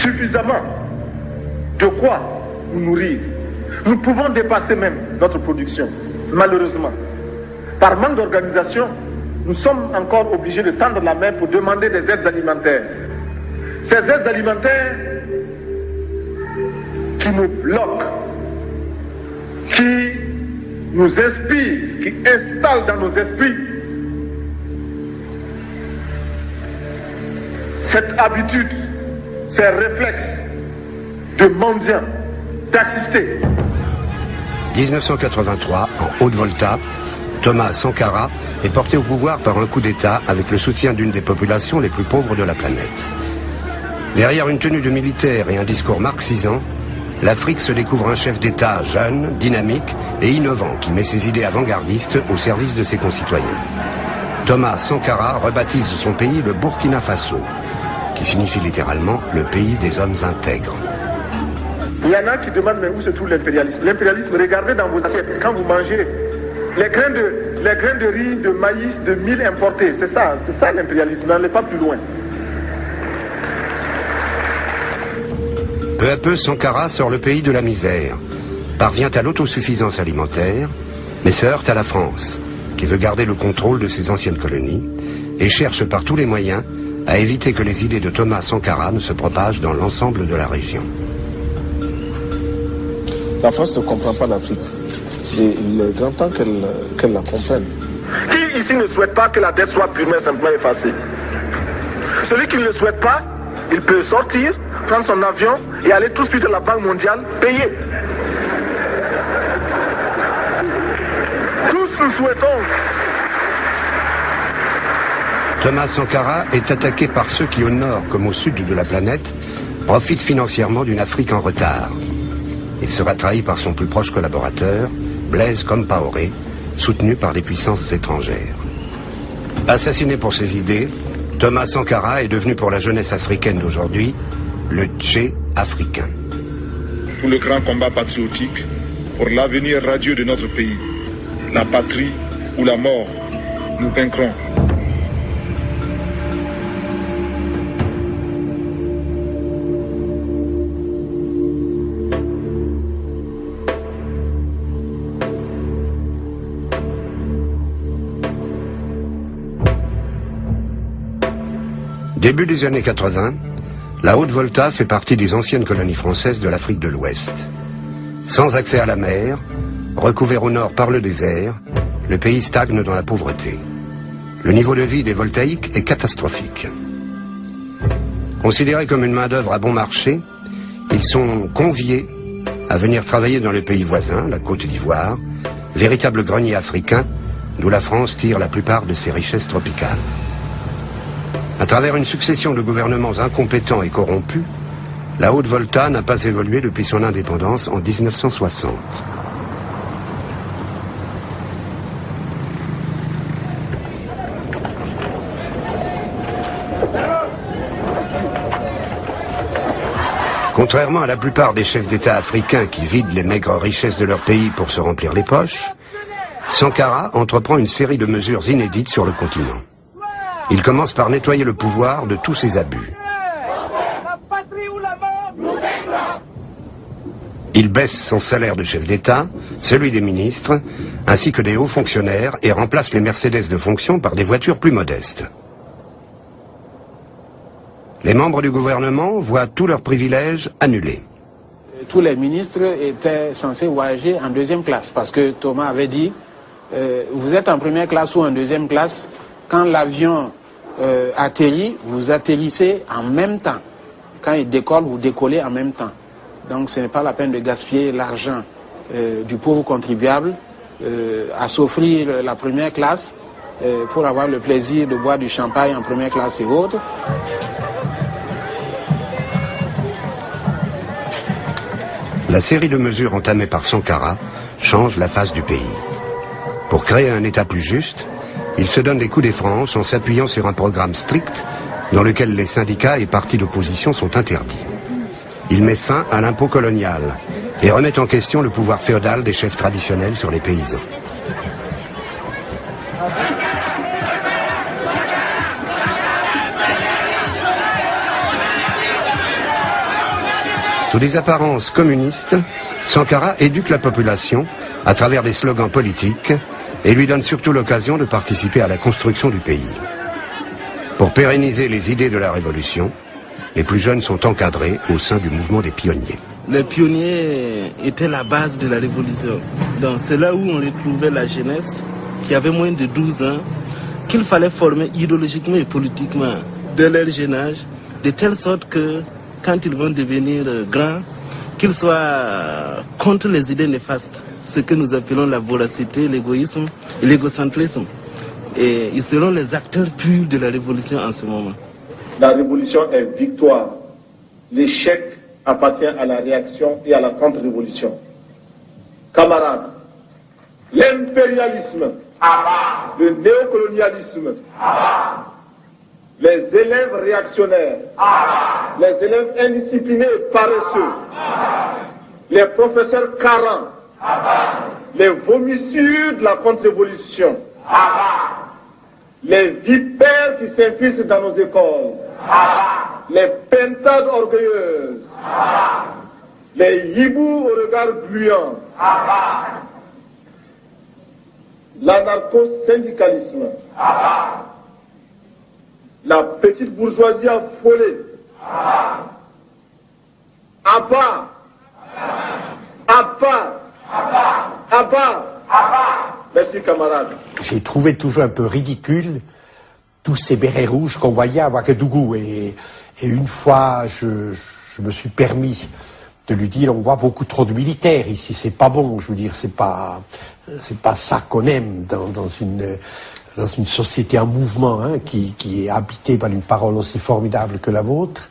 suffisamment de quoi nous nourrir. Nous pouvons dépasser même notre production, malheureusement. Par manque d'organisation, nous sommes encore obligés de tendre la main pour demander des aides alimentaires. Ces aides alimentaires qui nous bloquent, qui nous inspirent, qui installent dans nos esprits cette habitude, ces réflexes de mendiants, d'assister. 1983, en Haute-Volta, Thomas Sankara est porté au pouvoir par un coup d'État avec le soutien d'une des populations les plus pauvres de la planète. Derrière une tenue de militaire et un discours marxisant, l'Afrique se découvre un chef d'État jeune, dynamique et innovant qui met ses idées avant-gardistes au service de ses concitoyens. Thomas Sankara rebaptise son pays le Burkina Faso, qui signifie littéralement le pays des hommes intègres. Il y en a qui demandent mais où se trouve l'impérialisme. L'impérialisme, regardez dans vos assiettes, quand vous mangez les grains de riz, de maïs, de mil importés, c'est ça l'impérialisme, n'allez pas plus loin. Peu à peu, Sankara sort le pays de la misère, parvient à l'autosuffisance alimentaire, mais se heurte à la France, qui veut garder le contrôle de ses anciennes colonies, et cherche par tous les moyens à éviter que les idées de Thomas Sankara ne se propagent dans l'ensemble de la région. La France ne comprend pas l'Afrique. Et il est grand temps qu'elle la comprenne. Qui ici ne souhaite pas que la dette soit purement simplement effacée? Celui qui ne le souhaite pas, il peut sortir, prendre son avion et aller tout de suite à la Banque mondiale, payer. Tous nous souhaitons. Thomas Sankara est attaqué par ceux qui, au nord comme au sud de la planète, profitent financièrement d'une Afrique en retard. Il sera trahi par son plus proche collaborateur, Blaise Compaoré, soutenu par des puissances étrangères. Assassiné pour ses idées, Thomas Sankara est devenu pour la jeunesse africaine d'aujourd'hui le Tché africain. Pour le grand combat patriotique, pour l'avenir radieux de notre pays, la patrie ou la mort, nous vaincrons. Début des années 80, la Haute-Volta fait partie des anciennes colonies françaises de l'Afrique de l'Ouest. Sans accès à la mer, recouvert au nord par le désert, le pays stagne dans la pauvreté. Le niveau de vie des Voltaïques est catastrophique. Considérés comme une main-d'œuvre à bon marché, ils sont conviés à venir travailler dans le pays voisin, la Côte d'Ivoire, véritable grenier africain, d'où la France tire la plupart de ses richesses tropicales. À travers une succession de gouvernements incompétents et corrompus, la Haute-Volta n'a pas évolué depuis son indépendance en 1960. Contrairement à la plupart des chefs d'État africains qui vident les maigres richesses de leur pays pour se remplir les poches, Sankara entreprend une série de mesures inédites sur le continent. Il commence par nettoyer le pouvoir de tous ses abus. Il baisse son salaire de chef d'État, celui des ministres, ainsi que des hauts fonctionnaires et remplace les Mercedes de fonction par des voitures plus modestes. Les membres du gouvernement voient tous leurs privilèges annulés. Tous les ministres étaient censés voyager en deuxième classe parce que Thomas avait dit vous êtes en première classe ou en deuxième classe. Quand l'avion atterrit, vous atterrissez en même temps. Quand il décolle, vous décollez en même temps. Donc ce n'est pas la peine de gaspiller l'argent du pauvre contribuable à s'offrir la première classe pour avoir le plaisir de boire du champagne en première classe et autres. La série de mesures entamées par Sankara change la face du pays. Pour créer un État plus juste, il se donne des coups des franches en s'appuyant sur un programme strict dans lequel les syndicats et partis d'opposition sont interdits. Il met fin à l'impôt colonial et remet en question le pouvoir féodal des chefs traditionnels sur les paysans. Sous des apparences communistes, Sankara éduque la population à travers des slogans politiques et lui donne surtout l'occasion de participer à la construction du pays. Pour pérenniser les idées de la révolution, les plus jeunes sont encadrés au sein du mouvement des pionniers. Les pionniers étaient la base de la révolution. Donc c'est là où on retrouvait la jeunesse qui avait moins de 12 ans, qu'il fallait former idéologiquement et politiquement de leur jeune âge, de telle sorte que quand ils vont devenir grands, qu'ils soient contre les idées néfastes, ce que nous appelons la voracité, l'égoïsme et l'égocentrisme. Et ils seront les acteurs purs de la révolution en ce moment. La révolution est victoire. L'échec appartient à la réaction et à la contre-révolution. Camarades, l'impérialisme, le néocolonialisme, les élèves réactionnaires, les élèves indisciplinés et paresseux, les professeurs carents, les vomissures de la contre-révolution, les vipères qui s'infiltrent dans nos écoles, les pentades orgueilleuses, les hiboux au regard gluant, l'anarcho-syndicalisme, la petite bourgeoisie affolée, à bas, à bas. Merci camarades. J'ai trouvé toujours un peu ridicule tous ces bérets rouges qu'on voyait à Ouagadougou. Et une fois, je me suis permis de lui dire, on voit beaucoup trop de militaires ici, c'est pas bon. Je veux dire, c'est pas ça qu'on aime dans une société en mouvement, hein, qui est habitée par une parole aussi formidable que la vôtre.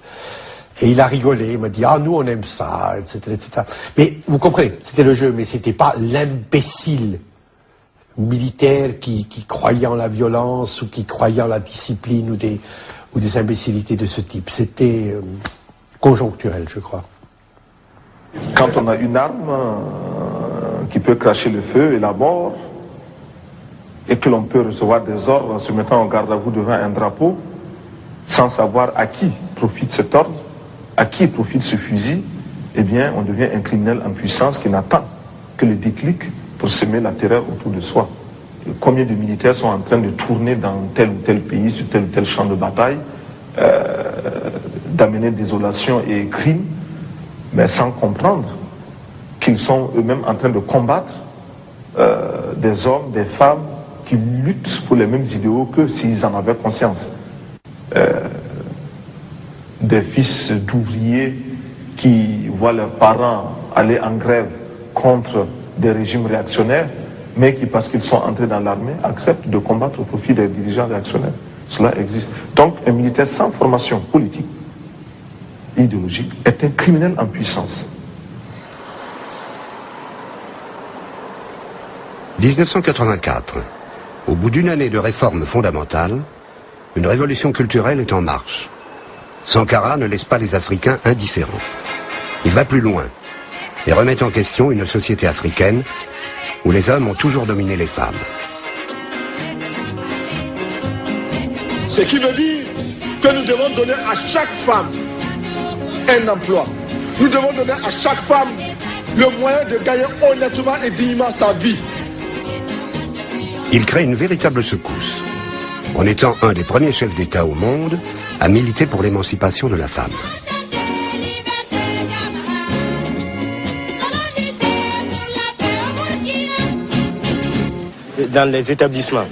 Et il a rigolé, il m'a dit, ah, nous on aime ça, etc., etc. Mais vous comprenez, c'était le jeu, mais c'était pas l'imbécile militaire qui croyait en la violence ou qui croyait en la discipline ou des imbécilités de ce type. C'était conjoncturel, je crois. Quand on a une arme qui peut cracher le feu et la mort, et que l'on peut recevoir des ordres en se mettant en garde à vous devant un drapeau, sans savoir à qui profite cet ordre, à qui profite ce fusil, eh bien, on devient un criminel en puissance qui n'attend que le déclic pour semer la terreur autour de soi. Et combien de militaires sont en train de tourner dans tel ou tel pays, sur tel ou tel champ de bataille, d'amener désolation et crime, mais sans comprendre qu'ils sont eux-mêmes en train de combattre des hommes, des femmes qui luttent pour les mêmes idéaux que s'ils en avaient conscience. Des fils d'ouvriers qui voient leurs parents aller en grève contre des régimes réactionnaires, mais qui, parce qu'ils sont entrés dans l'armée, acceptent de combattre au profit des dirigeants réactionnaires. Cela existe. Donc, un militaire sans formation politique, idéologique, est un criminel en puissance. 1984. Au bout d'une année de réformes fondamentales, une révolution culturelle est en marche. Sankara ne laisse pas les Africains indifférents. Il va plus loin et remet en question une société africaine où les hommes ont toujours dominé les femmes. Ce qui veut dire que nous devons donner à chaque femme un emploi. Nous devons donner à chaque femme le moyen de gagner honnêtement et dignement sa vie. Il crée une véritable secousse, en étant un des premiers chefs d'État au monde à militer pour l'émancipation de la femme. Dans les établissements,